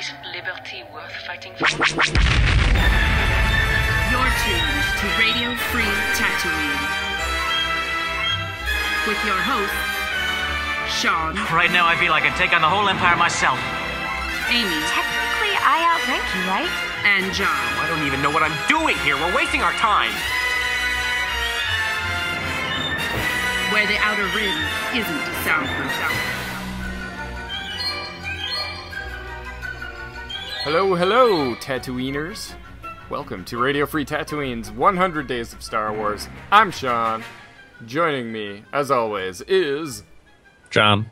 isn't liberty worth fighting for? You're tuned to Radio Free Tatooine with your host, Sean. Right now, I feel I can take on the whole Empire myself. Amy. Technically, I outrank you, right? And John. I don't even know what I'm doing here. We're wasting our time. Where the Outer Rim isn't soundproof. Hello, hello, Tatooiners. Welcome to Radio Free Tatooine's 100 Days of Star Wars. I'm Sean. Joining me, as always, is... John.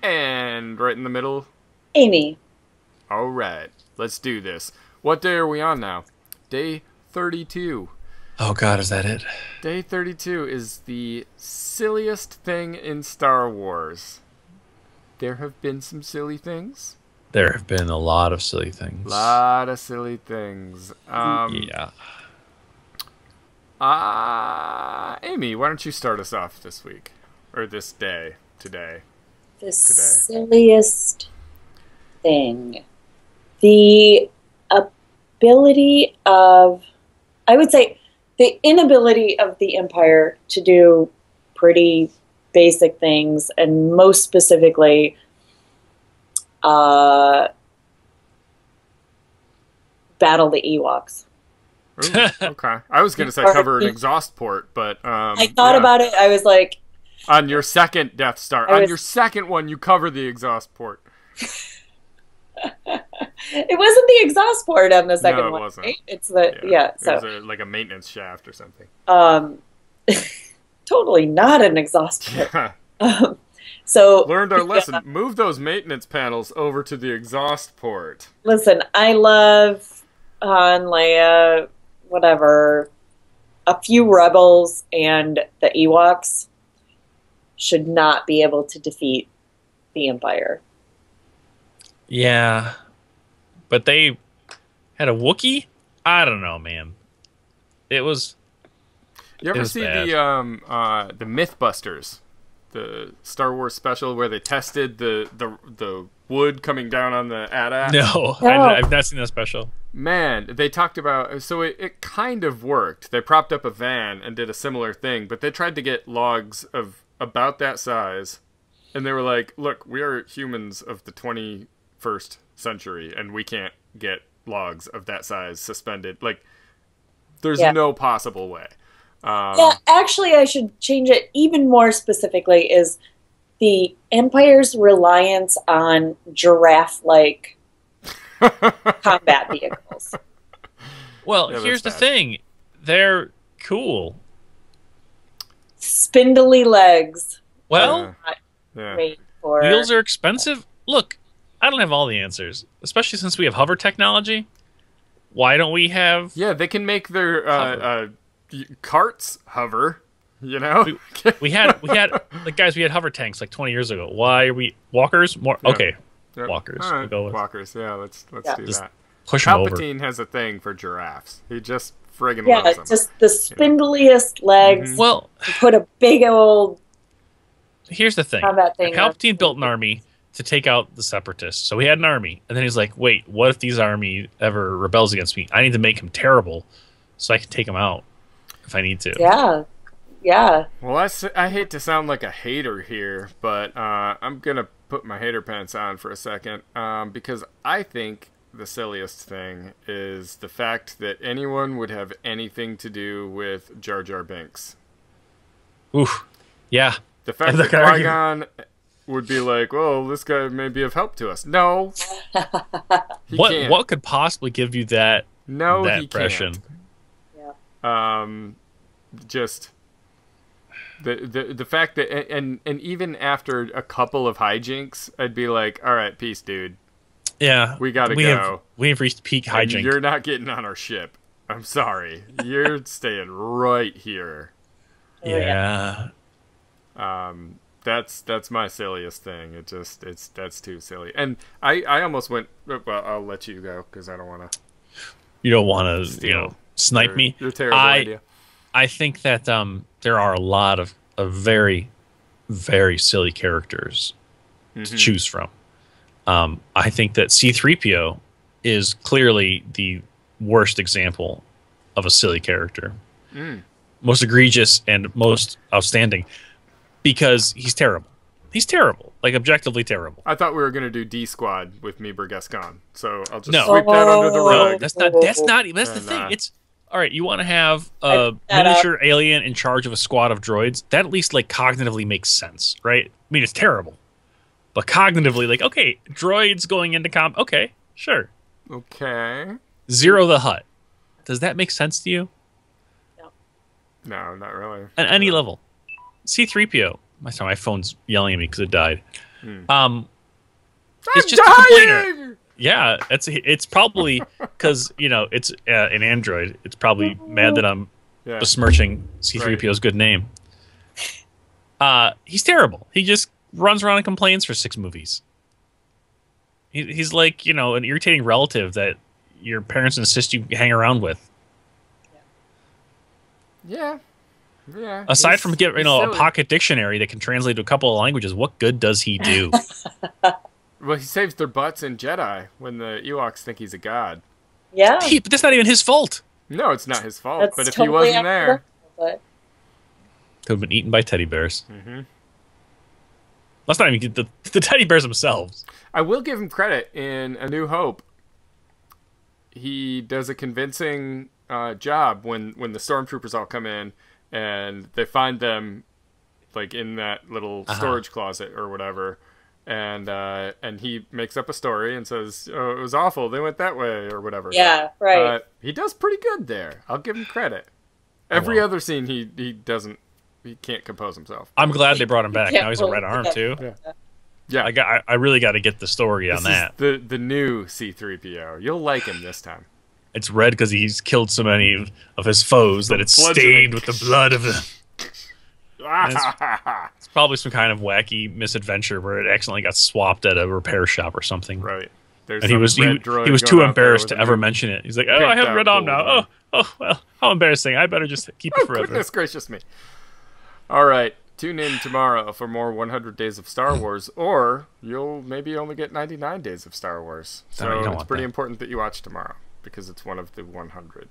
And right in the middle... Amy. Alright, let's do this. What day are we on now? Day 32. Oh god, is that it? Day 32 is the silliest thing in Star Wars. There have been some silly things. There have been a lot of silly things. Lot of silly things. Yeah. Amy, why don't you start us off this week? Or this day. Today. Silliest thing. The ability of... I would say the inability of the Empire to do pretty basic things, and most specifically... battle the Ewoks. Ooh, okay. I was going to say cover an exhaust port, but... I thought about it. I was like... On your second Death Star. On your second one, you cover the exhaust port. It wasn't the exhaust port on the second one. No, it wasn't. Right? It's the... Yeah, so... It was like a maintenance shaft or something. Totally not an exhaust port. So learned our lesson. Move those maintenance panels over to the exhaust port. Listen, I love Han, Leia, whatever. A few rebels and the Ewoks should not be able to defeat the Empire. Yeah. But they had a Wookiee? I don't know, man. It was... You ever see the Mythbusters? The Star Wars special where they tested the wood coming down on the AT-AT? No, I've not seen that special. Man, they talked about... So it kind of worked. They propped up a van and did a similar thing, but they tried to get logs of about that size. And they were like, look, we are humans of the 21st century, and we can't get logs of that size suspended. Like, there's no possible way. Yeah, actually, I should change it even more specifically is the Empire's reliance on giraffe-like combat vehicles. Well, here's the thing. They're cool. Spindly legs. Well, wheels are expensive. Look, I don't have all the answers, especially since we have hover technology. Why don't we have... Yeah, they can make their... carts hover, you know. we had like guys. We had hover tanks like 20 years ago. Why are we walkers? More okay, walkers. All right. We'll go with. Walkers. Yeah, let's do that. Push them over. Palpatine has a thing for giraffes. He just friggin' loves them. Just the spindliest legs. Mm-hmm. Well, put a big old. Here's the thing. Palpatine built an army to take out the Separatists. So he had an army, and then he's like, "Wait, what if these army ever rebels against me? I need to make him terrible, so I can take him out." If I need to. Yeah. Well, I hate to sound like a hater here, but I'm going to put my hater pants on for a second because I think the silliest thing is the fact that anyone would have anything to do with Jar Jar Binks. Oof. Yeah. The fact that Qui-Gon would be like, well, this guy may be of help to us. No. What could possibly give you that impression? Can't. Just the fact that and even after a couple of hijinks, I'd be like, all right, peace, dude. Yeah, we gotta go. We have reached peak hijink. You're not getting on our ship. I'm sorry. You're staying right here. Yeah. That's my silliest thing. That's too silly. And I almost went. Well, I'll let you go because I don't want to. You don't want to, snipe me. Your terrible idea. I think that there are a lot of very, very silly characters to choose from. I think that C-3PO is clearly the worst example of a silly character. Most egregious and most outstanding, because he's terrible. He's terrible, like objectively terrible. I thought we were gonna do D Squad with Meebur Gascon, so I'll just sweep that under the rug. No, that's not. That's the thing. It's all right. You want to have a miniature alien in charge of a squad of droids? That at least like cognitively makes sense, right? I mean, it's terrible, but cognitively, like, okay, droids going into combat. Okay, sure. Okay. Zero the Hutt. Does that make sense to you? No, not really. At any level. C-3PO. My phone's yelling at me because it died. It's just dying! a complainer. Yeah, it's probably because it's an android. It's probably mad that I'm besmirching C-3PO's good name. He's terrible. He just runs around and complains for 6 movies. He's like an irritating relative that your parents insist you hang around with. Yeah. Aside from getting a pocket dictionary that can translate to a couple of languages, what good does he do? Well, he saves their butts in Jedi when the Ewoks think he's a god. Yeah. But that's not even his fault. No, it's not his fault. But if he wasn't there... To have been eaten by teddy bears. Let's not even get the teddy bears themselves. I will give him credit. In A New Hope, he does a convincing job when the stormtroopers all come in and they find them like in that little storage closet or whatever, and he makes up a story and says, "Oh, it was awful. They went that way," or whatever. Yeah, right. He does pretty good there. I'll give him credit. Every other scene, he can't compose himself. I'm glad they brought him back. Now he's a red arm too. Yeah. I really got to get the story on that. The new C-3PO. You'll like him this time. It's red because he's killed so many of his foes that it's stained with the blood of them. It's probably some kind of wacky misadventure where it accidentally got swapped at a repair shop or something. Right. And he was too embarrassed to ever mention it. He's like, "Oh, I have red arm now. Oh, well, how embarrassing. I better just keep it forever." Goodness gracious me. All right. Tune in tomorrow for more 100 Days of Star Wars, or you'll maybe only get 99 Days of Star Wars. So it's pretty important that you watch tomorrow, because it's one of the 100.